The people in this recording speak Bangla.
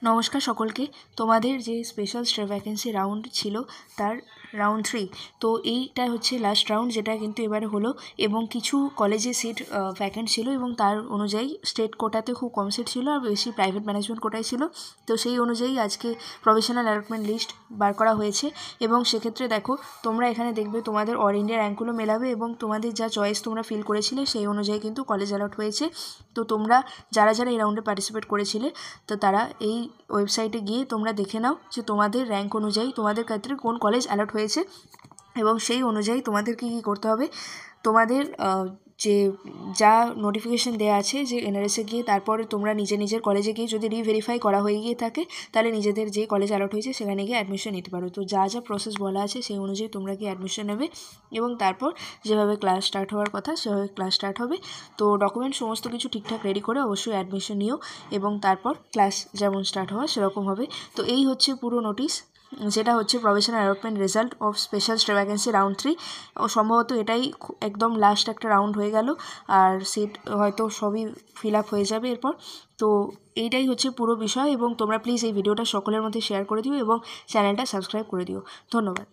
নমস্কার সকলকে। তোমাদের যে স্পেশাল স্টার ভ্যাকেন্সি রাউন্ড ছিল তার রাউন্ড 3, তো এইটা হচ্ছে লাস্ট রাউন্ড, যেটা কিন্তু এবারে হলো। এবং কিছু কলেজে সিট ভ্যাকেন্ট ছিল এবং তার অনুযায়ী স্টেট কোটাতে খুব কম সিট ছিল আর বেশি প্রাইভেট ম্যানেজমেন্ট কোটায় ছিল। তো সেই অনুযায়ী আজকে প্রফেশনাল অ্যালটমেন্ট লিস্ট বার করা হয়েছে এবং সেক্ষেত্রে দেখো তোমরা এখানে দেখবে তোমাদের অল ইন্ডিয়া র্যাঙ্কগুলো মেলাবে এবং তোমাদের যা চয়েস তোমরা ফিল করেছিলে সেই অনুযায়ী কিন্তু কলেজ অ্যালট হয়েছে। তো তোমরা যারা যারা এই রাউন্ডে পার্টিসিপেট করেছিলে তো তারা এই ওয়েবসাইটে গিয়ে তোমরা দেখে নাও যে তোমাদের র্যাঙ্ক অনুযায়ী তোমাদের ক্ষেত্রে কোন কলেজ অ্যালট হয়েছে এবং সেই অনুযায়ী তোমাদেরকে কী করতে হবে। তোমাদের যে যা নোটিফিকেশান দেওয়া আছে যে এনআরএসে গিয়ে তারপরে তোমরা নিজের কলেজে গিয়ে যদি রিভেরিফাই করা হয়ে গিয়ে থাকে তাহলে নিজেদের যে কলেজ অ্যালট হয়েছে সেখানে গিয়ে অ্যাডমিশন নিতে পারো। তো যা যা প্রসেস বলা আছে সেই অনুযায়ী তোমরা গিয়ে অ্যাডমিশন নেবে এবং তারপর যেভাবে ক্লাস স্টার্ট হওয়ার কথা সেভাবে ক্লাস স্টার্ট হবে। তো ডকুমেন্ট সমস্ত কিছু ঠিকঠাক রেডি করে অবশ্যই অ্যাডমিশন নিও এবং তারপর ক্লাস যেমন স্টার্ট হওয়া সেরকম হবে। তো এই হচ্ছে পুরো নোটিশ, যেটা হচ্ছে professional allotment result of special star vacancy round 3। সম্ভবত এটাই একদম লাস্ট একটা রাউন্ড হয়ে গেল আর সিট হয়তো সবই ফিল আপ হয়ে যাবে এরপর। তো এইটাই হচ্ছে পুরো বিষয় এবং তোমরা প্লিজ এই ভিডিওটা সকলের মধ্যে শেয়ার করে দিও এবং চ্যানেলটা সাবস্ক্রাইব করে দিও। ধন্যবাদ।